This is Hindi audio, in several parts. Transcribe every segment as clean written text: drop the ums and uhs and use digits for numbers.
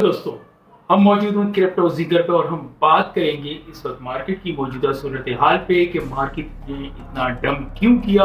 दोस्तों, हम मौजूद हैं क्रिप्टो जिगर पे और हम बात करेंगे इस वक्त मार्केट की मौजूदा सूरत हाल पे कि मार्केट ने इतना डंप क्यों किया,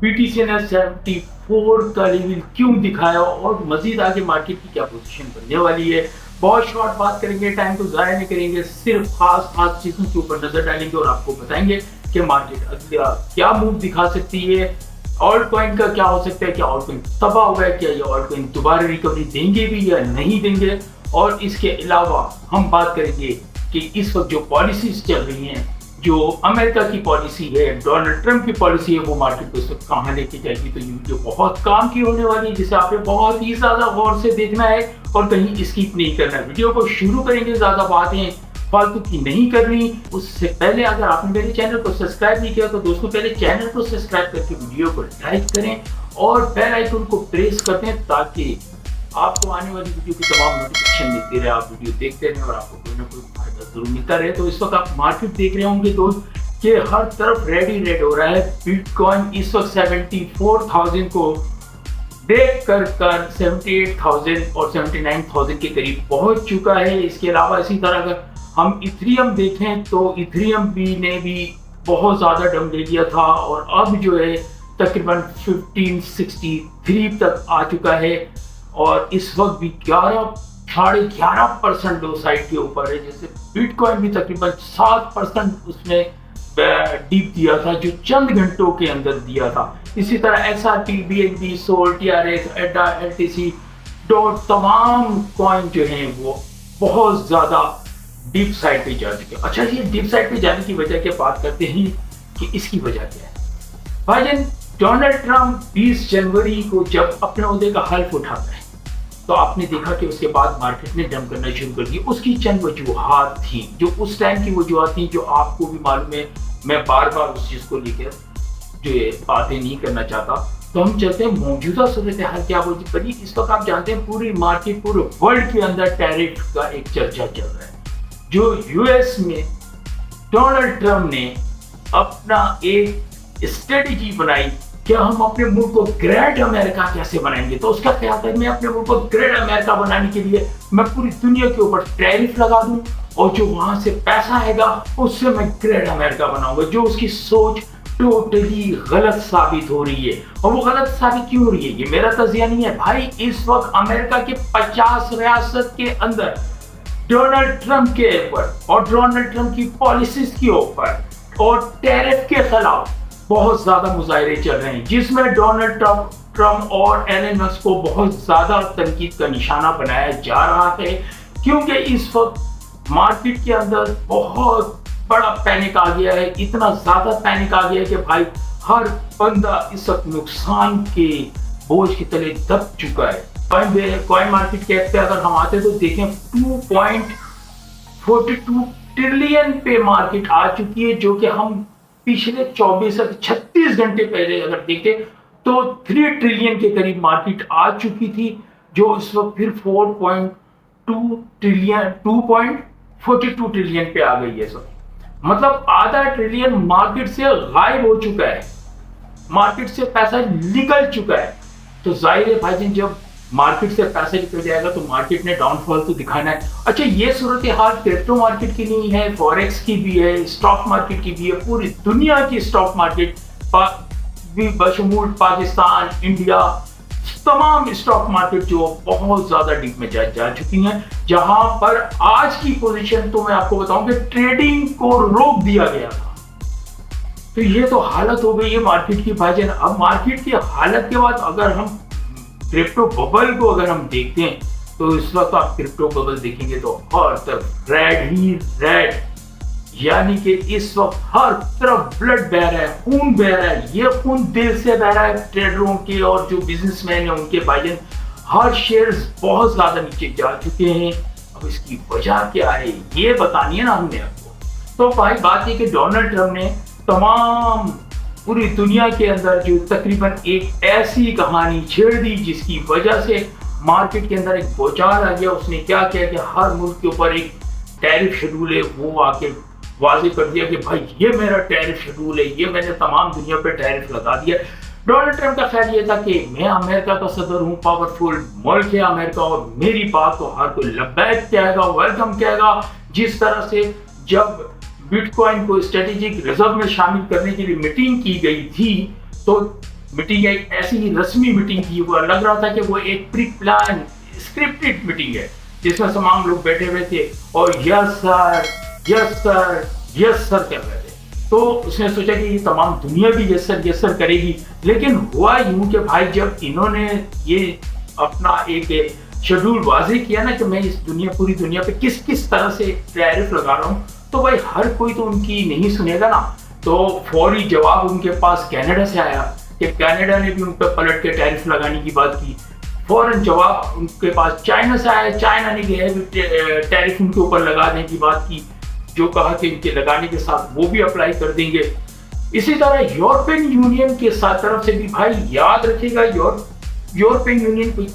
बीटीसी ने 74 का लेवल क्यों दिखाया और मजीद आगे मार्केट की क्या पोजीशन बनने वाली है। बहुत शॉर्ट बात करेंगे, टाइम को ज़ाया नहीं करेंगे, सिर्फ खास चीज़ों के ऊपर नजर डालेंगे और आपको बताएंगे कि मार्केट अगला क्या मूव दिखा सकती है, ऑल्ट कॉइन का क्या हो सकता है, क्या ऑल्ट कॉइन तबाह हुआ है, क्या ये ऑल्ट कॉइन दोबारा रिकवरी देंगे भी या नहीं देंगे। और इसके अलावा हम बात करेंगे कि इस वक्त जो पॉलिसीज चल रही हैं, जो अमेरिका की पॉलिसी है, डोनाल्ड ट्रंप की पॉलिसी है, वो मार्केट को इस वक्त कहाँ लेके जाएगी। तो ये वीडियो बहुत काम की होने वाली है जिसे आपने बहुत ही ज्यादा गौर से देखना है और कहीं स्किप नहीं करना है। वीडियो को शुरू करेंगे, ज्यादा बातें फालतू की नहीं करनी। उससे पहले अगर आपने मेरे चैनल को सब्सक्राइब नहीं किया तो दोस्तों पहले चैनल को सब्सक्राइब करके वीडियो को लाइक करें और बेल आइकन को प्रेस कर दें ताकि आपको आने वाली वीडियो की तमाम नोटिफिकेशन मिलती रहे, आप वीडियो देखते रहें और आपको कोई ना कोई फायदा जरूर मिलता रहे। तो इस वक्त आप मार्केट देख रहे होंगे दोस्त कि हर तरफ रेड हो रहा है। बिटकॉइन इस वक्त 74,000 को ब्रेक कर 78,000 और 79,000 के करीब पहुंच चुका है। इसके अलावा इसी तरह अगर हम इथेरियम देखें तो इथेरियम ने भी बहुत ज्यादा डंप ले लिया था और अब जो है तकरीबन 1563 तक आ चुका है और इस वक्त भी 11.5% लो साइड के ऊपर है। जैसे बिटकॉइन भी तकरीबन 7% उसने डीप दिया था जो चंद घंटों के अंदर दिया था। इसी तरह XRP, BNB, SOL, TRX, एडा, LTC, डॉट तमाम कॉइन जो हैं वो बहुत ज्यादा डीप साइड पे जा चुके हैं। अच्छा, ये डीप साइड पे जाने की वजह क्या बात करते हैं कि इसकी वजह क्या है। भाईजान, डोनाल्ड ट्रंप 20 जनवरी को जब अपने ओहदे का हल्फ उठाता है तो आपने देखा कि उसके बाद मार्केट ने डंप करना शुरू कर दिया। उसकी चंद वजूहात थी जो उस टाइम की वजूहात थी जो आपको भी मालूम है। मैं बार बार उस चीज को लेकर जो है बातें नहीं करना चाहता। तो हम चलते हैं मौजूदा सूरत हाल क्या बनी। इस वक्त आप जानते हैं पूरी मार्केट, पूरे वर्ल्ड के अंदर टैरिफ का एक चर्चा चल रहा है। जो यूएस में डोनाल्ड ट्रंप ने अपना एक स्ट्रेटेजी बनाई कि हम अपने मुल्क को ग्रेट अमेरिका कैसे बनाएंगे। तो उसका ख्याल था मैं अपने मुल्क को ग्रेट अमेरिका बनाने के लिए मैं पूरी दुनिया के ऊपर टैरिफ लगा दूं और जो वहां से पैसा आएगा उससे मैं ग्रेट अमेरिका बनाऊंगा। जो उसकी सोच टोटली गलत साबित हो रही है। और वो गलत साबित क्यों हो रही है ये मेरा तजिया नहीं है भाई। इस वक्त अमेरिका के 50 रियासत के अंदर डोनाल्ड ट्रंप के ऊपर और डोनाल्ड ट्रंप की पॉलिसीज के ऊपर और टैरिफ के खिलाफ बहुत ज्यादा मुजाहरे चल रहे हैं जिसमें डोनाल्ड ट्रंप और एलन मस्क को बहुत ज्यादा तनकीद का निशाना बनाया जा रहा है। क्योंकि इस वक्त मार्केट के अंदर बहुत बड़ा पैनिक आ गया है। इतना ज्यादा पैनिक आ गया है कि भाई हर बंदा इस वक्त नुकसान के बोझ के तले दब चुका है। कॉइन मार्केट कैप पे अगर हम आते तो देखें 2.42 ट्रिलियन पे मार्केट आ चुकी है, जो कि हम पिछले 24 से 36 घंटे पहले अगर देखें तो 3 ट्रिलियन के करीब मार्केट आ चुकी थी, जो इस वक्त फिर 2.42 ट्रिलियन पे आ गई है। सर मतलब आधा ट्रिलियन मार्केट से गायब हो चुका है, मार्केट से पैसा निकल चुका है। तो जाहिर है भाईजान, जब मार्केट से पैसे निकल जाएगा तो मार्केट ने डाउनफॉल तो दिखाना है। अच्छा, ये सूरत हाल क्रिप्टो मार्केट की नहीं है, फॉरेक्स की भी है, स्टॉक मार्केट की भी है। पूरी दुनिया की स्टॉक मार्केट भी बशमूल पाकिस्तान, इंडिया, तमाम स्टॉक मार्केट जो बहुत ज्यादा डीप में जा चुकी हैं। जहां पर आज की पोजीशन तो मैं आपको बताऊं कि ट्रेडिंग को रोक दिया गया था। तो ये तो हालत हो गई है मार्केट की भाईजान। अब मार्केट की हालत के बाद अगर हम क्रिप्टो बबल को अगर हम देखते हैं तो इस वक्त आप क्रिप्टो बबल देखेंगे तो हर तरफ रेड ही रेड, यानी कि इस वक्त हर तरफ ब्लड बह रहा है, खून बह रहा है। ये खून दिल से बह रहा है ट्रेडरों के और जो बिजनेसमैन है उनके भाईजान। हर शेयर्स बहुत ज्यादा नीचे जा चुके हैं। अब इसकी वजह क्या है ये बतानी है ना हमने आपको। तो भाई बात ये कि डोनाल्ड ट्रंप ने तमाम पूरी दुनिया के अंदर जो तकरीबन एक ऐसी कहानी छेड़ दी जिसकी वजह से मार्केट के अंदर एक बोचार आ गया। उसने क्या किया कि हर मुल्क के ऊपर एक टैरिफ शेड्यूल है वो आके वाजे कर दिया कि भाई ये मेरा टैरिफ शेड्यूल है, ये मैंने तमाम दुनिया पे टैरिफ लगा दिया। डोनाल्ड ट्रंप का ख्याल ये था कि मैं अमेरिका का सदर हूँ, पावरफुल मुल्क है अमेरिका और मेरी बात को हर कोई लब्बैक कहेगा, वेलकम कहेगा। जिस तरह से जब बिटकॉइन को स्ट्रेटेजिक रिजर्व में शामिल करने के लिए मीटिंग की गई थी, तो मीटिंग एक ऐसी ही रस्मी मीटिंग थी, वो लग रहा था कि वो एक प्री प्लान स्क्रिप्टेड मीटिंग है जिसमें तमाम लोग बैठे हुए थे और yes sir yes sir yes sir कर रहे थे। तो उसने सोचा कि ये तमाम दुनिया भी यस सर करेगी, लेकिन हुआ यूं कि भाई जब इन्होंने ये अपना एक शेड्यूल वाज़ेह किया ना कि मैं इस पूरी दुनिया पे किस किस तरह से टैरिफ लगा रहा हूँ, तो भाई हर कोई तो उनकी नहीं सुनेगा ना। तो फौरी जवाब उनके पास कनाडा से आया कि कनाडा ने भी उन पर पलट के टैरिफ लगाने की बात की। फौरन जवाब उनके पास चाइना से आया, चाइना ने भी टैरिफ उनके ऊपर लगाने की बात की, जो कहा कि इनके लगाने के साथ वो भी अप्लाई कर देंगे। इसी तरह यूरोपियन यूनियन के साथ तरफ से भी भाई याद रखिएगा, यूरोपियन यूनियन कोई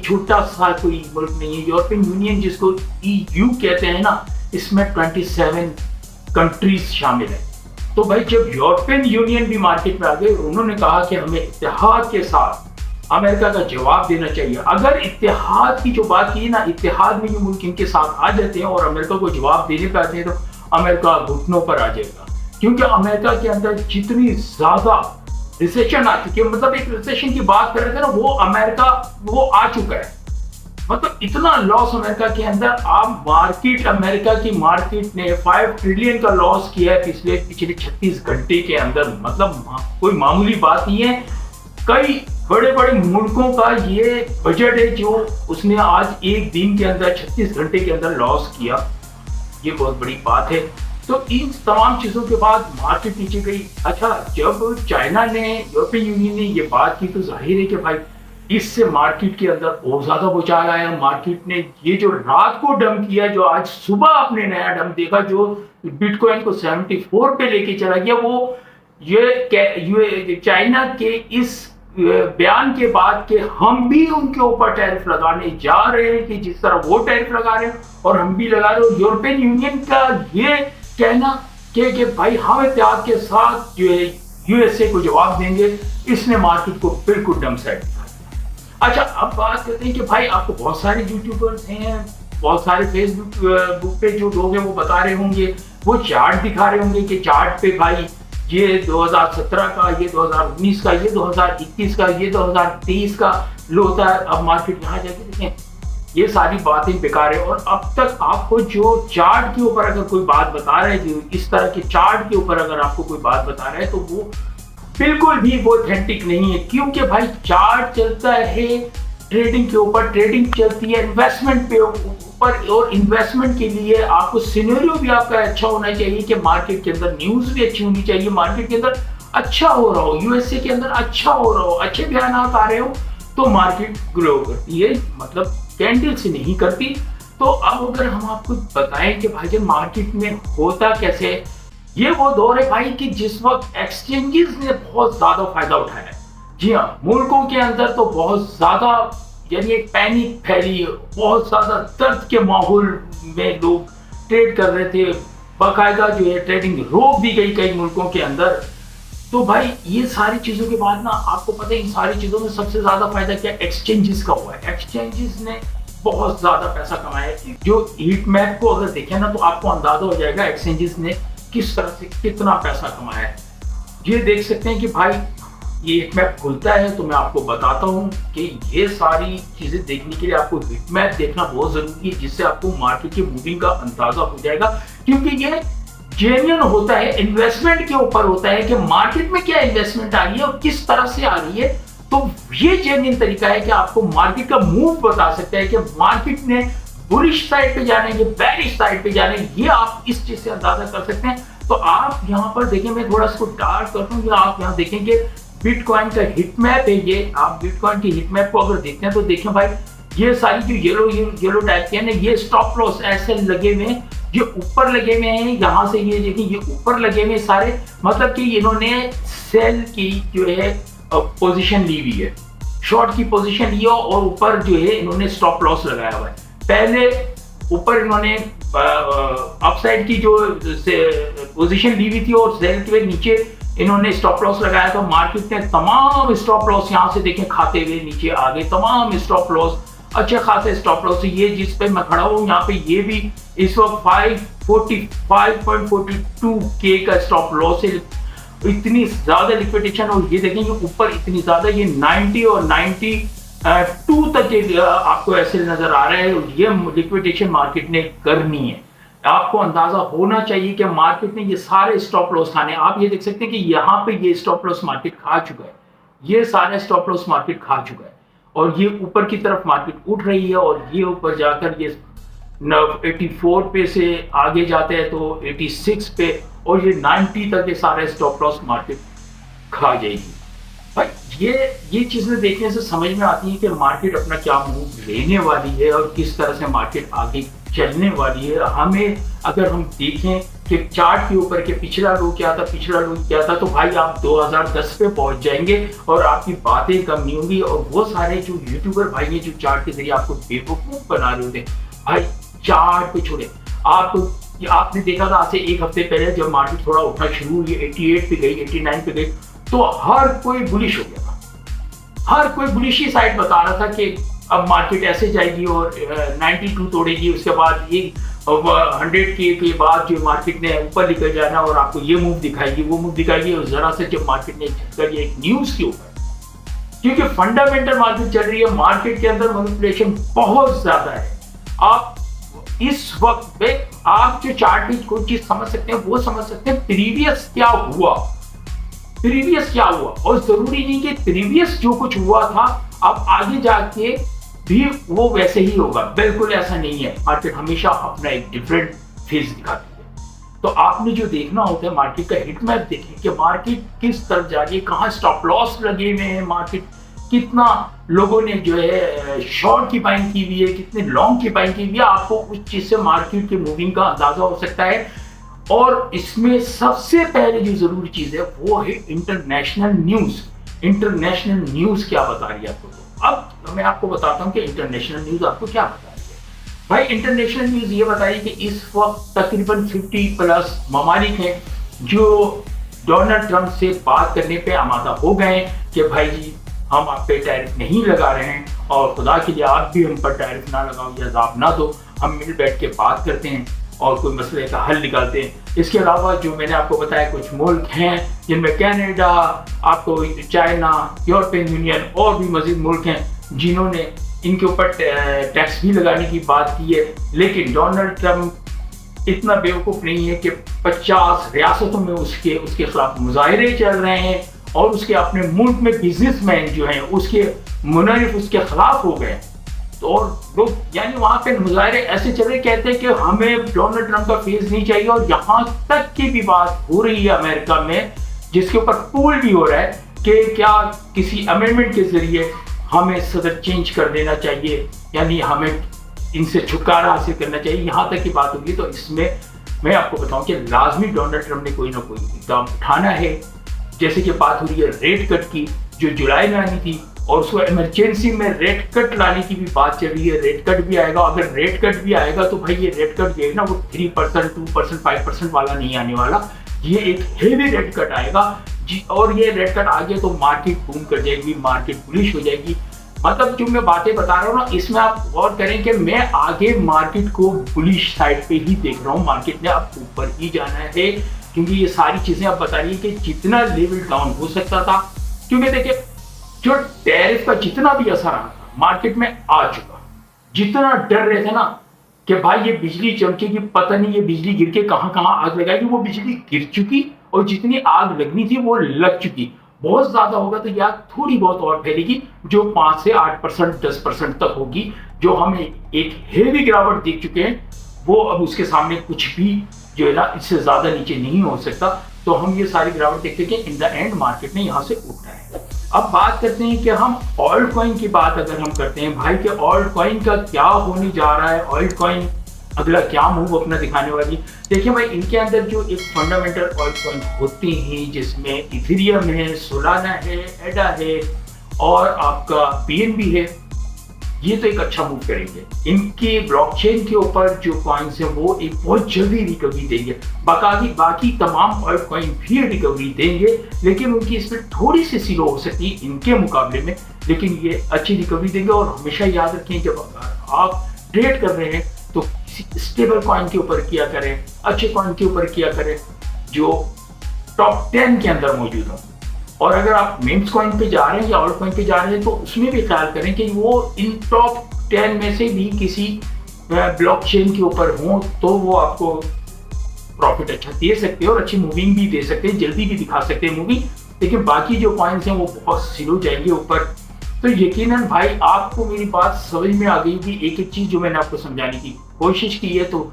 छोटा सा कोई मुल्क नहीं है। यूरोपियन यूनियन जिसको EU कहते हैं ना, इसमें 27 कंट्रीज शामिल है। तो भाई जब यूरोपियन यूनियन भी मार्केट में आ गए, उन्होंने कहा कि हमें इत्तेहाद के साथ अमेरिका का जवाब देना चाहिए। अगर इत्तेहाद की जो बात की ना, इत्तेहाद में जो मुल्क इनके साथ आ जाते हैं और अमेरिका को जवाब देने पे आते हैं, तो अमेरिका घुटनों पर आ जाएगा। क्योंकि अमेरिका के अंदर जितनी ज्यादा रिसेशन आ चुकी है, मतलब एक रिसेशन की बात कर रहे थे ना, वो अमेरिका वो आ चुका है। मतलब इतना लॉस अमेरिका के अंदर, आप अमेरिका की मार्केट ने 5 ट्रिलियन का लॉस किया है पिछले 36 घंटे के अंदर। मतलब कोई मामूली बात नहीं है। कई बड़े बड़े मुल्कों का ये बजट है जो उसने आज एक दिन के अंदर 36 घंटे के अंदर लॉस किया। ये बहुत बड़ी बात है। तो इन तमाम चीजों के बाद मार्केट नीचे गई। अच्छा, जब चाइना ने, यूरोपियन यूनियन ने ये बात की, तो जाहिर है कि भाई इससे मार्केट के अंदर बहुत ज्यादा भूचाल आया। मार्केट ने ये जो रात को डंप किया, जो आज सुबह आपने नया डंप देखा, जो बिटकॉइन को 74 पे लेके चला गया, वो ये चाइना के इस बयान के बाद कि हम भी उनके ऊपर टैरिफ लगाने जा रहे हैं, कि जिस तरह वो टैरिफ लगा रहे हैं और हम भी लगा रहे हैं। यूरोपियन यूनियन का ये कहना कि भाई हम इत्तेहाद के साथ जो है USA को जवाब देंगे, इसने मार्केट को बिल्कुल डम सेट किया। अच्छा, अब बात करते हैं कि भाई आपको बहुत सारे यूट्यूबर्स हैं, बहुत सारे फेसबुक पे जो लोग हैं वो बता रहे होंगे, वो चार्ट दिखा रहे होंगे कि चार्ट पे भाई ये 2017 का, ये 2019 का, ये 2021 का, ये 2023 का लो होता है। अब मार्केट यहाँ जाके देखें, ये सारी बातें बेकार है। और अब तक आपको जो चार्ट के ऊपर अगर कोई बात बता रहा है, जो इस तरह के चार्ट के ऊपर अगर आपको कोई बात बता रहा है, तो वो बिल्कुल भी वो ऑथेंटिक नहीं है। क्योंकि भाई चार्ट चलता है ट्रेडिंग के ऊपर, ट्रेडिंग चलती है इन्वेस्टमेंट पे ऊपर, और इन्वेस्टमेंट के लिए आपको सिनेरियो भी आपका अच्छा होना चाहिए कि मार्केट के अंदर न्यूज भी अच्छी होनी चाहिए, मार्केट के अंदर अच्छा हो रहा हो, USA के अंदर अच्छा हो रहा हो, अच्छे बयान आ रहे हो, तो मार्केट ग्रो करती है, मतलब कैंडल से नहीं करती। तो अब अगर हम आपको बताएं कि भाईजान मार्केट में होता कैसे, ये वो दौर है भाई कि जिस वक्त एक्सचेंजेस ने बहुत ज्यादा फायदा उठाया है। जी हाँ, मुल्कों के अंदर तो बहुत ज्यादा, यानी एक पैनिक फैली है, बहुत ज्यादा दर्द के माहौल में लोग ट्रेड कर रहे थे, बाकायदा जो है ट्रेडिंग रोक दी गई कई मुल्कों के अंदर। तो भाई ये सारी चीजों के बाद ना, आपको पता है इन सारी चीजों में सबसे ज्यादा फायदा क्या एक्सचेंजेस का हुआ है। एक्सचेंजेस ने बहुत ज्यादा पैसा कमाया है। जो हीट मैप को अगर देखें ना, तो आपको अंदाजा हो जाएगा एक्सचेंजेस ने किस तरह से कितना पैसा कमाया है। ये देख सकते हैं कि भाई ये हीट मैप खुलता है तो मैं आपको बताता हूँ कि ये सारी चीजें देखने के लिए आपको हीट मैप देखना बहुत जरूरी है, जिससे आपको मार्केट की मूविंग का अंदाजा हो जाएगा। क्योंकि ये जेन्युइन होता है, इन्वेस्टमेंट के ऊपर होता है कि मार्केट में क्या इन्वेस्टमेंट आ रही है और किस तरह से आ रही है। तो ये जेन्युइन तरीका है कि आपको मार्केट का मूव बता सकता है कि मार्केट ने बुलिश साइड पे जाना है कि बेरिश साइड पे जाना है, ये आप इस चीज से अंदाजा कर सकते हैं। तो आप यहाँ पर देखें, मैं थोड़ा इसको डार्क करता हूँ, आप यहाँ देखेंगे बिटकॉइन का हिट मैप है। ये आप बिटकॉइन की हिट मैप को अगर देखते हैं तो देखें भाई, ये सारी जो येलो टाइप के हैं ना, ये स्टॉप लॉस ऐसे लगे हुए हैं, ये ऊपर लगे हुए हैं। यहाँ से ये देखिए, ये ऊपर लगे हुए सारे, मतलब कि इन्होंने सेल की जो है पोजीशन ली हुई है, शॉर्ट की पोजीशन ली हो, और ऊपर जो है इन्होंने स्टॉप लॉस लगाया हुआ है। पहले ऊपर इन्होंने अपसाइड की जो पोजीशन ली हुई थी और सेल के नीचे इन्होंने स्टॉप लॉस लगाया तो मार्केट ने तमाम स्टॉप लॉस यहाँ से देखें खाते हुए नीचे आ गए, तमाम स्टॉप लॉस अच्छे खासे स्टॉप लॉस। ये जिस पे मैं खड़ा हूँ यहाँ पे ये भी इस वक्त 545.42 के का स्टॉप लॉस है। इतनी ज्यादा लिक्विडेशन, और ये देखेंगे ऊपर इतनी ज्यादा, ये 90 और 92 तक के आपको ऐसे नजर आ रहे हैं। ये लिक्विडेशन मार्केट ने करनी है। आपको अंदाजा होना चाहिए कि मार्केट ने ये सारे स्टॉप लॉस खाने, आप ये देख सकते हैं कि यहाँ पे ये स्टॉप लॉस मार्केट खा चुका है, ये सारे स्टॉप लॉस मार्केट खा चुका है, और ये ऊपर की तरफ मार्केट उठ रही है, और ये ऊपर जाकर ये 84 पे से आगे जाते हैं तो 86 पे, और ये 90 तक ये सारे स्टॉप लॉस मार्केट खा जाएगी। भाई ये चीजें देखने से समझ में आती है कि मार्केट अपना क्या मूव लेने वाली है और किस तरह से मार्केट आगे चलने वाली है। हमें अगर हम देखें कि चार्ट के ऊपर के पिछला लो क्या था, पिछला लो क्या था, तो भाई आप 2010 पे पहुंच जाएंगे और आपकी बातें कम नहीं होंगी। और वो सारे जो यूट्यूबर भाई हैं जो चार्ट के जरिए आपको बेवकूफ बना रहे होते, भाई चार्ट पे छोड़े। आपने देखा था आज से एक हफ्ते पहले जब मार्केट थोड़ा उठना शुरू हुई, 88 पे गई, 89 पे गई, तो हर कोई बुलिश हो गया था, हर कोई बुलिश ही साइड बता रहा था कि अब मार्केट ऐसे जाएगी और 92 तोड़ेगी, उसके बाद ये 100 के बाद जो मार्केट ने ऊपर निकल जाना और आपको ये मूव दिखाएगी, वो मूव दिखाएगी। और जरा से जब मार्केट ने झटका दिया एक न्यूज के ऊपर, क्योंकि फंडामेंटल मार्केट चल रही है, मार्केट के अंदर मैनिपुलेशन बहुत ज्यादा है। आप इस वक्त पे आप जो चार्ट में कोई चीज समझ सकते हैं वो समझ सकते हैं प्रीवियस क्या हुआ, प्रीवियस क्या हुआ। और जरूरी नहीं कि प्रीवियस जो कुछ हुआ था अब आगे जाके भी वो वैसे ही होगा, बिल्कुल ऐसा नहीं है। मार्केट हमेशा अपना एक डिफरेंट फेज दिखाती है। तो आपने जो देखना होता है मार्केट का हिट मैप देखें कि मार्केट किस तरफ जा रही है, कहाँ स्टॉप लॉस लगे हुए हैं, मार्केट कितना लोगों ने जो है शॉर्ट की बाइंग की हुई है, कितने लॉन्ग की बाइंग की हुई है, आपको उस चीज से मार्केट की मूविंग का अंदाजा हो सकता है। और इसमें सबसे पहले जो जरूरी चीज है वो है इंटरनेशनल न्यूज। इंटरनेशनल न्यूज क्या बता रही है आपको? अब मैं आपको बताता हूं कि इंटरनेशनल न्यूज आपको क्या बता रही है। भाई इंटरनेशनल न्यूज ये बता रही है कि इस वक्त तकरीबन 50+ ममालिक हैं जो डोनाल्ड ट्रंप से बात करने पे आमादा हो गए कि भाई जी हम आप पे टैरिफ नहीं लगा रहे हैं, और खुदा के लिए आप भी हम पर टैरिफ ना लगाओ या अज़ाब ना दो, हम मिल बैठ के बात करते हैं और कोई मसले का हल निकालते हैं। इसके अलावा जो मैंने आपको बताया कुछ मुल्क हैं जिनमें कनाडा, आपको चाइना, यूरोपियन यूनियन और भी मजीद मुल्क हैं जिन्होंने इनके ऊपर टैक्स भी लगाने की बात की है। लेकिन डोनाल्ड ट्रंप इतना बेवकूफ़ नहीं है कि 50 रियासतों में उसके खिलाफ मुजाहरे चल रहे हैं और उसके अपने मुल्क में बिजनेसमैन जो हैं उसके मुनारिफ उसके खिलाफ हो गए। और लोग यानी वहां पे मुजाहरे ऐसे चल रहे, कहते हैं कि हमें डोनाल्ड ट्रंप का फेस नहीं चाहिए। और यहाँ तक की भी बात हो रही है अमेरिका में, जिसके ऊपर पूल भी हो रहा है कि क्या किसी अमेंडमेंट के जरिए हमें सदर चेंज कर देना चाहिए, यानी हमें इनसे छुटकारा हासिल करना चाहिए, यहाँ तक की बात होगी। तो इसमें मैं आपको बताऊं कि लाजमी डोनाल्ड ट्रंप ने कोई ना कोई इकदाम उठाना है। जैसे कि बात हो रही है रेट कट की, जो जुलाई में आनी थी, और उसको इमरजेंसी में रेट कट लाने की भी बात चल रही है। रेट कट भी आएगा, अगर रेट कट भी आएगा तो भाई ये रेट कट जो है ना वो 3%, 2%, 5% वाला नहीं आने वाला, ये एक हेवी रेट कट आएगा जी। और ये रेट कट आ गया तो मार्केट बूम कर जाएगी, मार्केट बुलिश हो जाएगी। मतलब जो मैं बातें बता रहा हूँ ना, इसमें आप गौर करें कि मैं आगे मार्केट को बुलिश साइड पे ही देख रहा हूँ। मार्केट ने अब ऊपर ही जाना है, क्योंकि ये सारी चीजें आप बता रही है कि जितना लेवल डाउन हो सकता था, क्योंकि देखिए जो टैरिफ का जितना भी असर आना था मार्केट में आ चुका। जितना डर रहे थे ना कि भाई ये बिजली चमकेगी, पता नहीं ये बिजली गिर के कहां कहां आग लगाएगी, वो बिजली गिर चुकी, और जितनी आग लगनी थी वो लग चुकी। बहुत ज्यादा होगा तो या थोड़ी बहुत और फैलेगी, जो 5 से 8%, 10% तक होगी। जो हम एक हेवी गिरावट देख चुके हैं, वो अब उसके सामने कुछ भी जो है ना इससे ज्यादा नीचे नहीं हो सकता। तो हम ये सारी गिरावट देखते हैं कि इन द एंड मार्केट ने यहाँ से उठना है। अब बात करते हैं कि हम ऑल्ट कॉइन की बात अगर हम करते हैं भाई कि ऑल्ट कॉइन का क्या होने जा रहा है, ऑल्ट कॉइन अगला क्या मूव अपना दिखाने वाली। देखिए भाई इनके अंदर जो एक फंडामेंटल ऑल्ट कॉइन होते हैं जिसमें इथेरियम है, सोलाना है, एडा है और आपका BNB है। ये तो एक अच्छा मूव करेंगे। इनके ब्लॉकचेन के ऊपर जो कॉइन्स हैं वो एक बहुत जल्दी रिकवरी देंगे। बाकी तमाम ऑल्ट कॉइन भी रिकवरी देंगे, लेकिन उनकी स्पीड थोड़ी सी स्लो हो सकती है इनके मुकाबले में, लेकिन ये अच्छी रिकवरी देंगे। और हमेशा याद रखें, जब आप ट्रेड कर रहे हैं तो किसी स्टेबल कॉइन के ऊपर किया करें, अच्छे कॉइन के ऊपर किया करें जो टॉप 10 के अंदर मौजूद हो। और अगर आप मेम्स कॉइन पे जा रहे हैं या ऑल्ट कॉइन पे जा रहे हैं तो उसमें भी ख्याल करें कि वो इन टॉप 10 में से भी किसी ब्लॉकचेन के ऊपर हो, तो वो आपको प्रॉफिट अच्छा दे सकते हैं और अच्छी मूविंग भी दे सकते हैं, जल्दी भी दिखा सकते हैं मूविंग। लेकिन बाकी जो कॉइन्स हैं वो बहुत स्लो जाएंगे ऊपर। तो यकीनन भाई आपको मेरी बात समझ में आ गई थी। एक एक चीज जो मैंने आपको समझाने की कोशिश की है, तो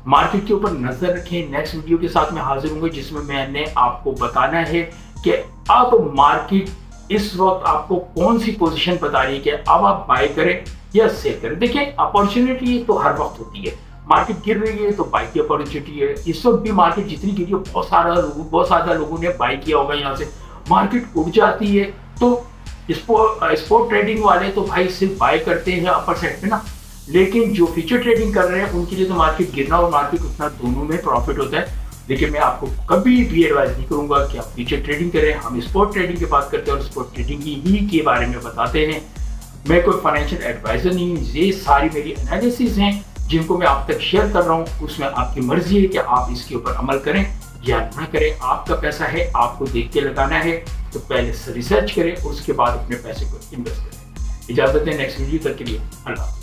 मार्केट के ऊपर नजर रखें। नेक्स्ट वीडियो के साथ मैं हाजिर हूंगा जिसमें मैंने आपको बताना है कि अब मार्केट इस वक्त आपको कौन सी पोजीशन बता रही है कि अब आप बाय करें या सेल करें। देखिए, अपॉर्चुनिटी तो हर वक्त होती है। मार्केट गिर रही है तो बाय की अपॉर्चुनिटी है। इस वक्त भी मार्केट जितनी गिरी है बहुत सारा लोगों ने बाय किया होगा। यहाँ से मार्केट उड़ जाती है तो स्पोर्ट ट्रेडिंग वाले तो भाई सिर्फ बाय करते हैं अपर साइड पे ना, लेकिन जो फ्यूचर ट्रेडिंग कर रहे हैं उनके लिए तो मार्केट गिरना और मार्केट उठना दोनों में प्रॉफिट होता है। लेकिन मैं आपको कभी भी एडवाइस नहीं करूंगा कि आप फ्यूचर ट्रेडिंग करें। हम स्पोर्ट ट्रेडिंग की बात करते हैं और स्पोर्ट ट्रेडिंग ही के बारे में बताते हैं। मैं कोई फाइनेंशियल एडवाइजर नहीं हूँ। ये सारी मेरी एनालिसिस हैं जिनको मैं आप तक शेयर कर रहा हूँ। उसमें आपकी मर्जी है कि आप इसके ऊपर अमल करें या ना करें। आपका पैसा है, आपको देख के लगाना है, तो पहले से रिसर्च करें, उसके बाद अपने पैसे को इन्वेस्ट करें। इजाजत है, नेक्स्ट वीडियो तक के लिए अल्लाह।